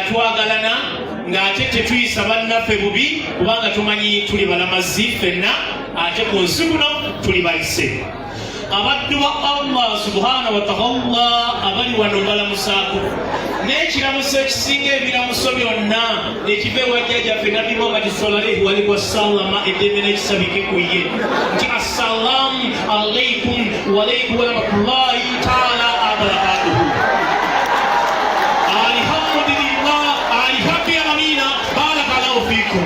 twagalana ng'ate tetuyisa bannaffe bubi kubanga tumanyi tuli balamazi ffenna ate ku nsi kuno tuli bayise. Abaddu ba Allah subhanahu wa ta'ala abali wano balamusaako n'ekiramuso ekisinga ebiramuso byonna ekiva ewa jjajjaffe Nabbi Muhammad sallallahu wa sallama eddembe n'ekisabike ku ye nti assalamu alaikum wa alaikum wa rahmatullahi ta'ala wa barakatuhu. Alhamdulillah, alhamdulillah, amina, barakallahu fikum.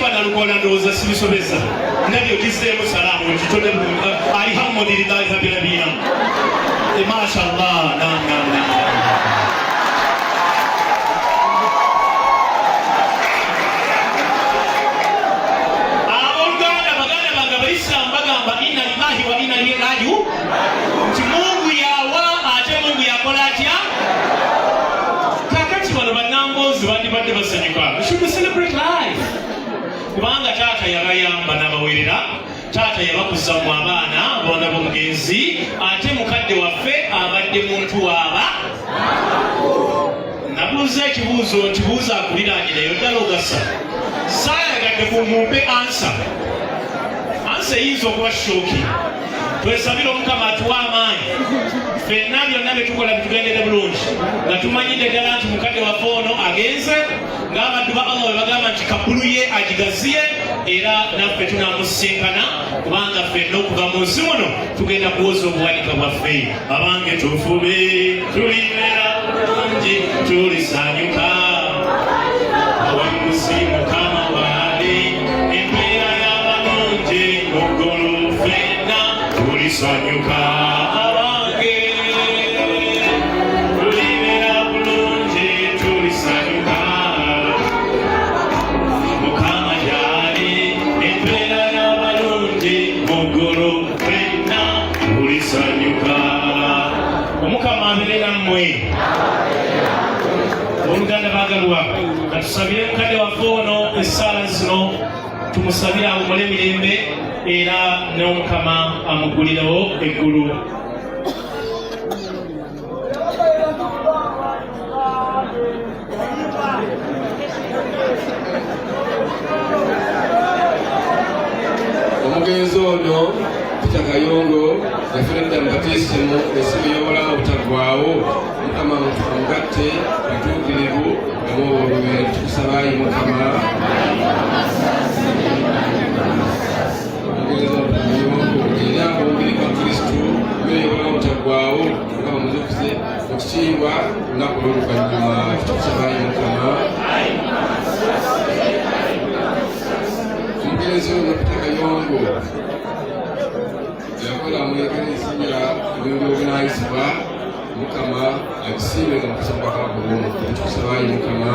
Banalukola ndowooza sibisobeza nabyo gizeemu salaamu kitone alhamdulillahi rabbil alamin mashallah. Abooluganda baganda bange abaisiramu bagamba inna lillahi wa inna ilaihi raji'un nti Mungu yawa ate Mungu yakola atya. Kakati bano bannamboozi bandibadde basanyuka. We should celebrate life. Kubanga taata yabayamba n'abawerera, taata yabakuza mu abaana bona b'omugenzi, ate mukadde waffe abadde muntu waaba. Nabuuza ekibuuzo nti buuza akuliraanyireyo ddala ogasa. Saayagadde ku mumpe ansa eyinza okuba shooki. Twesabira Omukama atuwa amaanyi ffenna byonna bye tukola bitugendere bulungi nga tumanyidde ddala nti mukadde waffe ono agenze ng'abaddu ba Allah bwe bagamba nti kabbulu ye agigaziye era naffe tunaamusinkana kubanga ffenna okuva mu nsi muno tugenda kuwoza obuwanika bwaffe. Abange tufube tulibeera bulungi tulisanyuka awamusi Mukama waali embeera y'abalungi muggulu ffenna tulisanyuka. Abange tulibeera bulungi tulisanyuka Mukama gyali embeera y'abalungi muggulu ffenna tulisanyuka. Omukama abeere nammwe. Oluganda baagalwa katusabire mukadde waffe ono essaala zino tumusabire awumule emirembe era n'Omukama amuggulirewo eggulu. Omugenzi ono Peter Kayongo yafunidde mu batisimu esimu y'obulamu obutaggwaawo. Mukama amugatte mutuukirivu omubulubire tukusabaayi Mukama. Omugenzi ono Peter Kayongo era omubiri gwa Kristu mmere y'obulamu obutaggwaawo Mukama muzuukuze mu kitiibwa olunaku olw'oluvannyuma tukusabaayi Mukama. Omugenzi ono Peter Kayongo yakola mu eklezia eby'obuvunaanyizibwa Mukama akusiime nga mukisa gwa Kabaka tukusabaayi Mukama.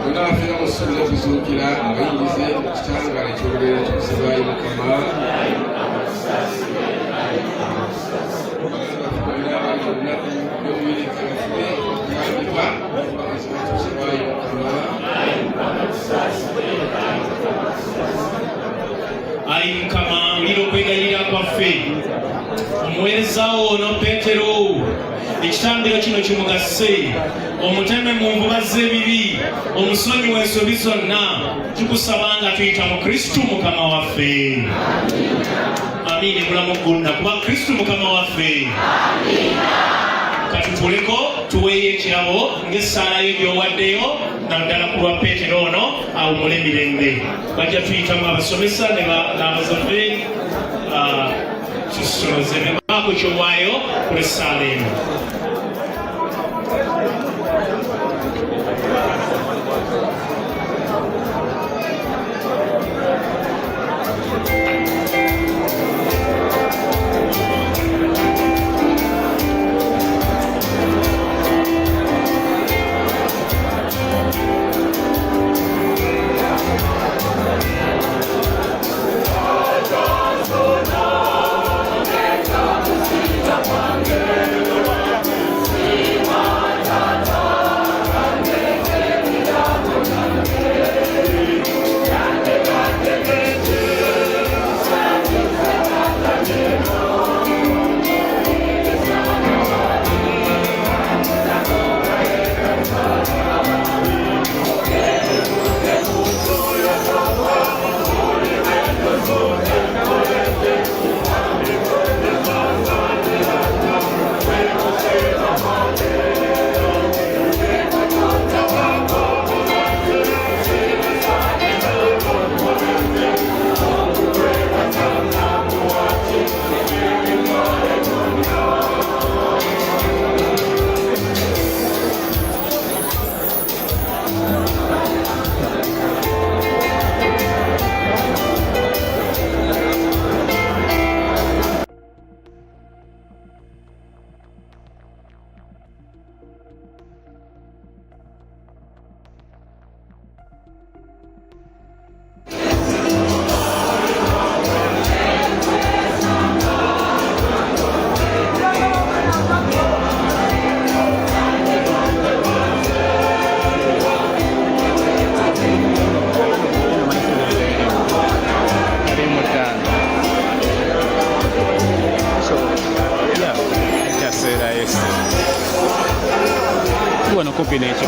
Bonna bafeera mu ssuubi l'okuzuukira abayingize mu kitangaala eky'olubeerera tukusabaayi Mukama. Tukusabaayi Mukama. Ayi Mukama wulira okwegayirira kwaffe omuweerezaawo ono Peetero ekitambiro kino kimugase omuteme mu nvuba z'ebibi omusonyiwa ensobi zonna tukusaba nga tuyita mu Kristu Mukama waffe. Amiini. Mulamu gwonna kuba Kristu Mukama waffe. Katutuleko tuweeyo ekirabo ng'essaala yo gy'owaddeyo naddala ku lwa Peetero ono awumule emirembe. Bajja tuyitamu abasomesa n'abazadde tusoze ne baako kyowaayo ku lw'essaala eno. wano kopi n'ekyo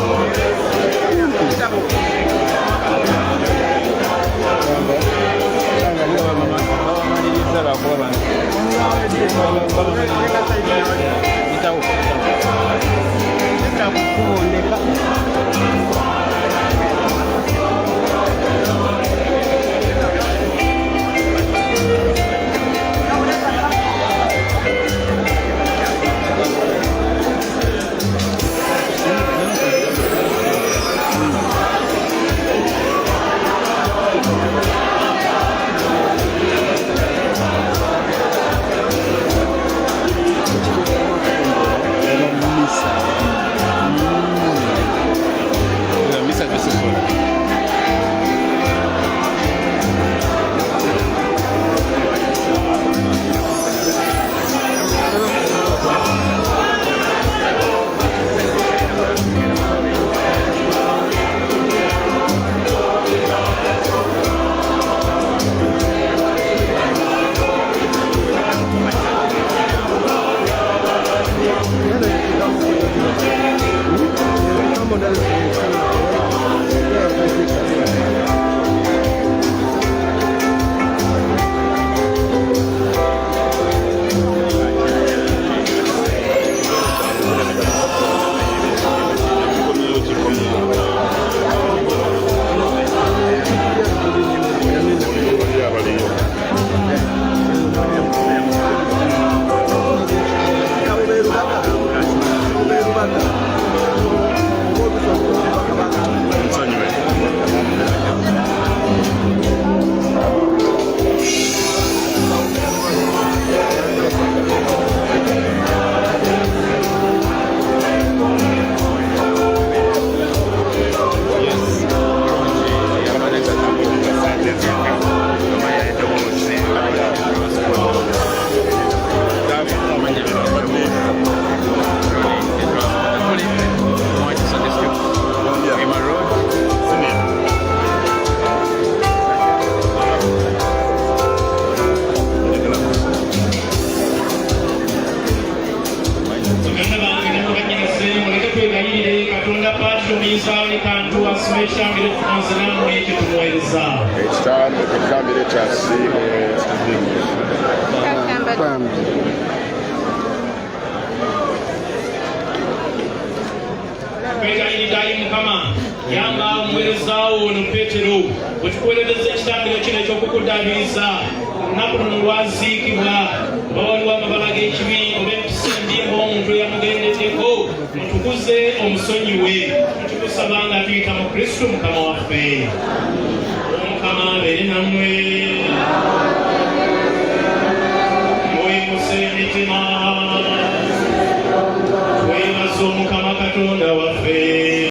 Mukama